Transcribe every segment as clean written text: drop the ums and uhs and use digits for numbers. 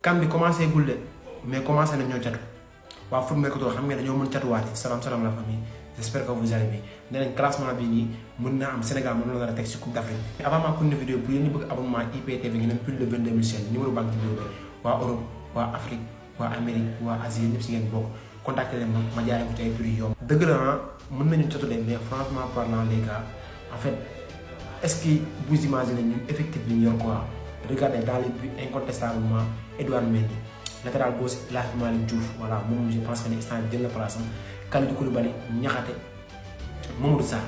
kan bi commencé gul de mais commencé nañ ñoo catu waa foot mercato xam ngeen dañoo mën catuwaate salaam salaam la famille j'espère que vous allez bien nee nañ classement bi nii mën naa am Sénégal mën na la teg si Coupe d'Afrique avant maa continuer vidéo bu yéen ñi bëgg abonnement IPTV ngeen plus de 22 000 chaînes numéro banque vidéo bi waa Europe waa Afrique waa Amérique waa Asie ñëpp si ngeen bokk contacté leen ma jaay ko ci ay prix yomb dëgg la mën nañu catu de mais franchement parlant les gars en fait est-ce que vous imaginez ñun effectif bi ñu yor quoi regardez dans les buts incontestablement Edouard Mendy latéral gauche El Hadji Malick Diouf voilà moom je pense que ne instant jël na place am Kalidou Koulibaly Niakhaté Mamadou Sarr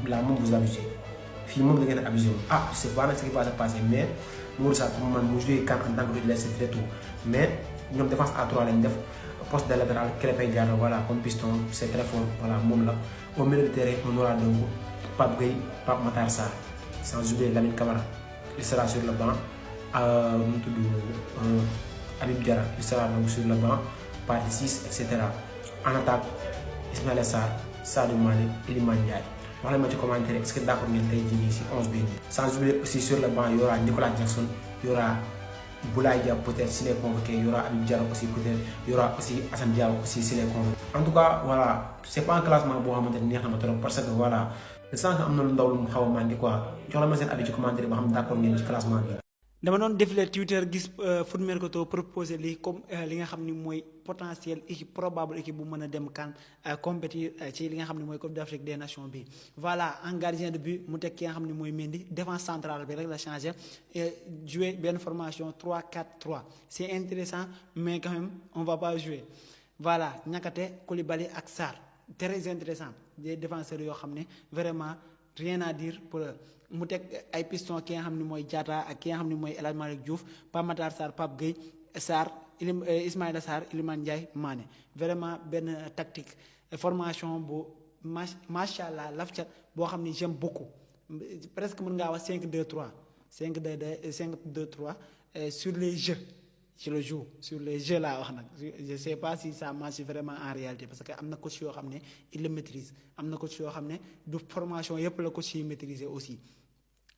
là moom vous abusez fii moom da ngeen a abusé ah je sais pas nag ce qui va se passer mais Mamadou Sarr pour man mu joué kan en tant que titulaire c'est tout mais ñoom défense à 3 lañ def poste de latéral Krépin Diatta voilà comme piston c'est très fort voilà moom la au milieu de terrain on aura donc Pape Gueye Pape Matar Sarr sans oublier Lamine Camara il sera sur le banc mu tudd Habib Diarra il sera donc sur le banc partie 6 etc. En attaque Ismaïla Sarr Sadio Mané Iliman Ndiaye wax leen ma ci commentaire est-ce que d'accord ngeen tey jii si 11 bi nii. Sans oublier aussi sur le banc y aura Nicolas Jackson y aura Boulaye Dia peut-être s'il est convoqué y aura Habib Diarra aussi peut-être y aura aussi Assane Diao aussi s'il est convoqué. En tout cas voilà c'est pas un classement boo xamante ne neex na ma trop parce que voilà je sens que am na lu ndaw lu mu xaw a manqué quoi jox la ma seen avis ci commentaire ba xam d'accord ngeen ci classement bi. dama doon défilé Twitter gis foot mercato proposé lii comme li nga xam ni mooy potentiel équipe probable équipe bu mën a dem kan compétir ci li nga xam ne mooy Coupe d'Afrique des Nations bi voilà en gardien de but mu teg ki nga xam ne mooy Mendy défense centrale bi rek la changé jouer benn formation 3-4-3 c'est intéressant mais quand même on va pas jouer voilà Niakhaté Koulibaly ak Sarr très intéressant des défenseurs yoo xam ne vraiment rien à dire pour mu teg ay piston ki nga xam ne mooy Diatta ak ki nga xam ne mooy El Hadji Malick Diouf Pape Matar Sarr Pape Gueye Sarr Ismaïla Sarr Iliman Ndiaye Mané vraiment benn tactique formation bu macha allah laf cat boo xam ne j'aime beaucoup presque mën ngaa wax 5-2-3 5-2-3 sur les jeux je le joue sur les jeux laa wax nag je sais pas si ça marche vraiment en réalité parce que am na coach yoo xam ne il le maîtrise am na coach yoo xam ne du formation yëpp la coach yi maîtriser aussi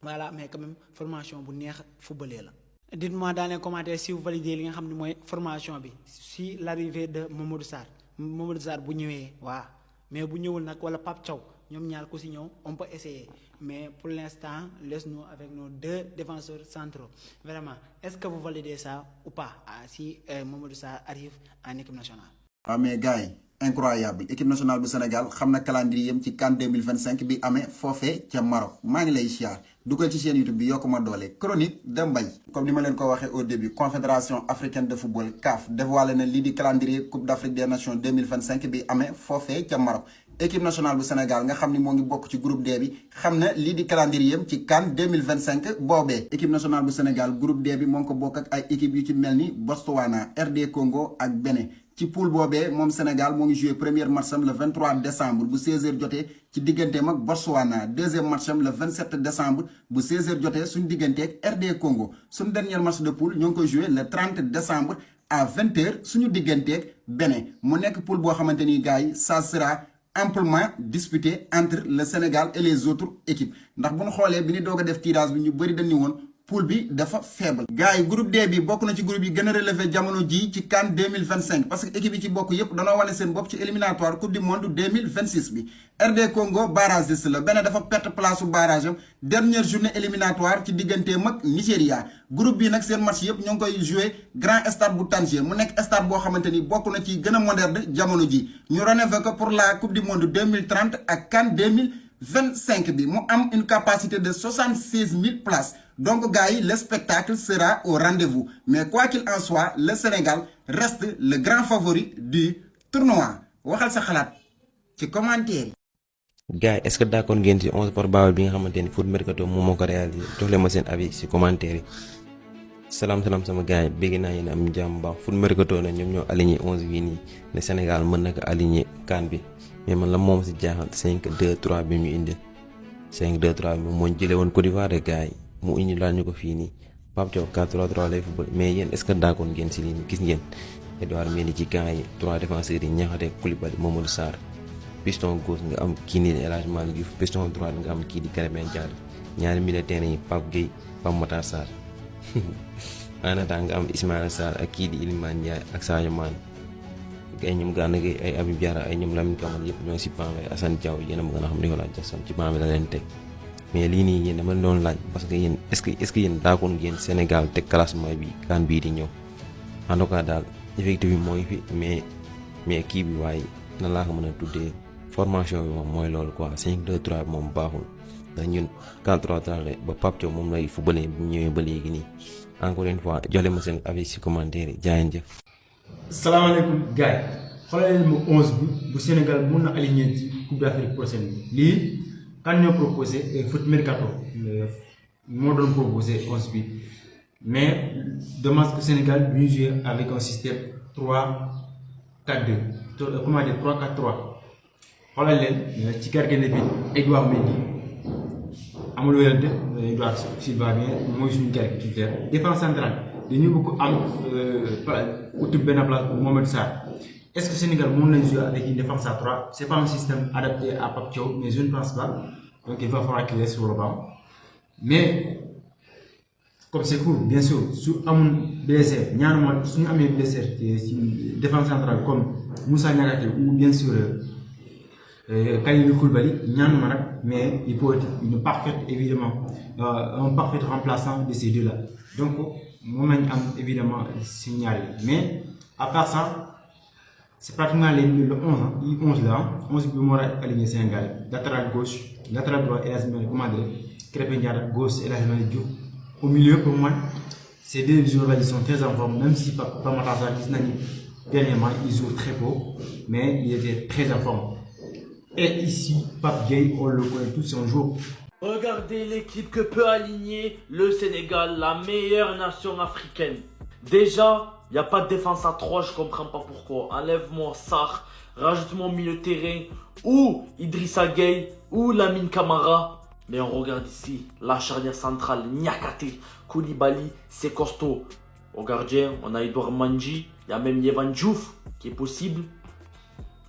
voilà mais quand même formation bu neex footballeur la. dites-moi dans les commentaires si vous validez li nga xam ne mooy formation bi si l'arrivée de Mamadou Sarr bu ñëwee waaw mais bu ñëwul nag wala Pape Thiaw ñoom ñaar ku si ñëw on peut essayer mais pour l'instant laisse-nous avec nos deux défenseurs centraux vraiment est-ce que vous validez ça ou pas si Mamadou Sarr arrive en équipe nationale. waaw mais gars yi incroyable équipe nationale bu Sénégal xam na calendrier yam ci CAN 2025 bi amee foofee ca Maroc maa ngi lay siyaar dugal ci chaîne YouTube bi yokku ma doole chronique de Mbaye comme ni ma leen ko waxee au début confédération africaine de football CAF dévoilé na lii di calendrier Coupe d'Afrique des Nations 2025 bi amee foofee ca Maroc équipe nationale bu Sénégal nga xam ni moo ngi bokk ci groupe D bi xam na lii di calendrier am ci CAN 2025 boobee équipe nationale bu Sénégal groupe D bi moo ngi ko bokk ak ay équipe yu ci mel ni Botswana RD Congo ak Bénin ci poule boobee moom Sénégal moo ngi joué premier match am le 23 décembre bu 16h jotee ci digganteem ak Botswana deuxième match am le 27 décembre bu 16h jotee suñu digganteeg RD Congo suñu dernier match de poule ñoo ngi koy joué le 30 décembre à 20h suñu digganteeg Bénin mu nekk poule boo xamante ni gars yi ça sera amplement disputé entre le Sénégal et les autres équipes ndax bu ñu xoolee bi ñu doog a def tirage bi ñu bëri dañu woon poule bi dafa faible. gars yi groupe D bi bokk na ci groupe yi gën a relevé jamono ji ci CAN 2025 parce que équipe yi ci bokk yépp danoo wane seen bopp ci éliminatoire coupe du monde 2026 bi RD Congo barragiste la benn dafa perte place su barrage am dernière journée éliminatoire ci digganteem ak Nigéria groupe bi nag seen match yépp ñoo ngi koy joué grand stade bu Tanger mu nekk stade boo xamante ni bokk na ci gën a moderne jamono ji ñu rénové ko pour la coupe du monde 2030 ak CAN 2025 bi mu am une capacité de 76 000 places. Donc gars yi le spectacle sera au rendez-vous mais quoi qu'il en soit le Sénégal reste le grand favori du tournoi waxal sa xalaat ci commentaire yi. gars yi est-ce que d'accord ngeen ci 11 probable bi nga xamante ni foot mercato moom moo ko réalisé jox leen ma seen avis ci commentaire yi. salaam sama gars yi bégg naa yéen am jàmm baax foot mercato na ñoom ñoo aligné 11 bii nii ne Sénégal mën na ko aligné CAN bi mais man la moom ci jaaxal 5-2-3 bi mu indi 5-2-3 bi moo jëlee woon Côte d'Ivoire de gars yi. mu indi laal ñu ko fii nii Pape Thiaw 4-3-3 lay football mais yéen est-ce que d'accord ngeen si lii nii gis ngeen Edouard Mendy ci camp yi 3 défenseurs yi Niakhaté Koulibaly Mamadou Sarr piston gauche nga am kii nii El Hadji Malick Diouf piston droite nga am kii di Krépin Diatta ñaari milieu terrain yi Pape Gueye Pape Matar Sarr en attendant nga am Ismaïla Sarr ak kii di Iliman Ndiaye ak Sadio Mané ay ñoom Gana Gueye ay Habib Diarra ay ñoom Lamine Camara yëpp ñoo si banc bi Assane Diao yéen a ma gën a xam Nicolas Jackson ci banc bi la leen teg mais lii nii yéen dama doon laaj parce que yéen est-ce que yéen d'accord ngeen Sénégal teg classement bi CAN bii di ñëw en tout cas daal effectif bi mooy fi mais kii bi waaye nan laa ko mën a tuddee formation bi moom mooy loolu quoi 5-2-3 bi moom baaxul ndax ñun 4-3-3 ba Pape Thiaw moom lay footballé bu ñëwee ba léegi nii encore une fois joxe ma seen avis si commentaire yi jaayeen jëf. salaamaaleykum gars yi xoolal leen ma 11 bu Sénégal mun na aligné ci Coupe d'Afrique prochaine bi lii kan ñoo proposé foot mercato moo doon proposé 11 bi mais dommage que Sénégal bi ñu joué avec un système 3-4-2 comment dire 3-4-3 xoolal leen ci gardien de but Edouard Mendy amul wérante Edouard Silva bien mooy suñu gardien titulaire défense centrale dañu bëgg am uti benn place pour Mohamed Sarr. Est-ce que le Sénégal peut jouer avec une défense à 3? Ce n'est pas un système adapté à Pape Thiaw, mais je ne pense pas. Donc il va falloir qu'il reste sur le banc. Mais, comme c'est cool, bien sûr, si on a un blessé, si on a un blessé, défense centrale comme Moussa Niakhaté ou bien sûr Kalidou Koulibaly, mais il peut être une parfaite, évidemment, un parfait remplaçant de ces deux-là. Donc, moi, évidemment, signalé. Mais, à part ça, c'est pratiquement le 11 là. 11 bi moo aligné Sénégal. Latéral gauche, latéral droit, comment dire, Krépin Diatta, gauche, El Hadji Malick Diouf. Au milieu, pour moi, ces deux joueurs-là, ils sont très en forme, même si Pape Matar Sarr, dernièrement, ils jouent très beau, mais il était très en forme. Et ici, Pape Gueye, on le connaît tous, c'est un joueur. Regardez l'équipe que peut aligner le Sénégal, la meilleure nation africaine. Déjà, il n'y a pas de défense à 3, je comprends pas pourquoi. Enlève-moi Sarr, rajoute-moi milieu de terrain, ou Idrissa Gueye, ou Lamine Camara. Mais on regarde ici, la charnière centrale, Niakhaté, Koulibaly, c'est costaud. Au gardien, on a Edouard Mendy, il y a même Yehvan Diouf qui est possible.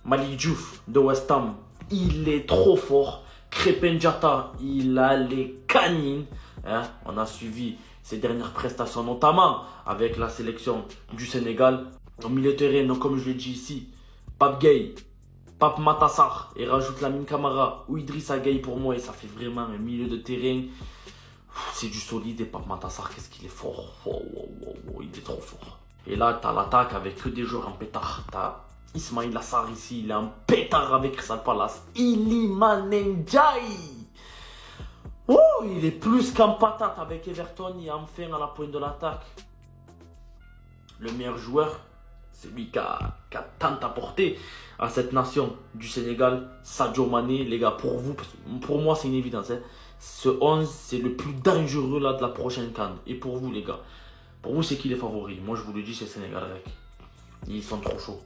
Malick Diouf de West Ham, il est trop fort. Krépin Diatta, il a les canines. Hein? On a suivi ses dernières prestations, notamment avec la sélection du Sénégal. Au milieu de terrain, comme je l'ai dit ici, Pape Gueye, Pape Matar Sarr, et rajoute Lamine Camara ou Idrissa Gueye pour moi, et ça fait vraiment un milieu de terrain. C'est du solide, et Pape Matar Sarr, qu'est-ce qu'il est fort. Il est trop fort. Et là, tu as l'attaque avec que des joueurs en pétard. Tu as Ismaïla Sarr ici, il est en pétard avec Crystal Palace. Iliman Ndiaye. Oh, il est plus qu'en patate avec Everton et enfin à la pointe de l'attaque. Le meilleur joueur, celui qui a tant apporté à cette nation du Sénégal, Sadio Mané. Les gars, pour moi c'est une évidence. Hein. Ce 11, c'est le plus dangereux là, de la prochaine CAN. Et pour vous les gars, pour vous c'est qui les favoris? Moi je vous le dis, c'est Sénégal avec. Ils sont trop chauds.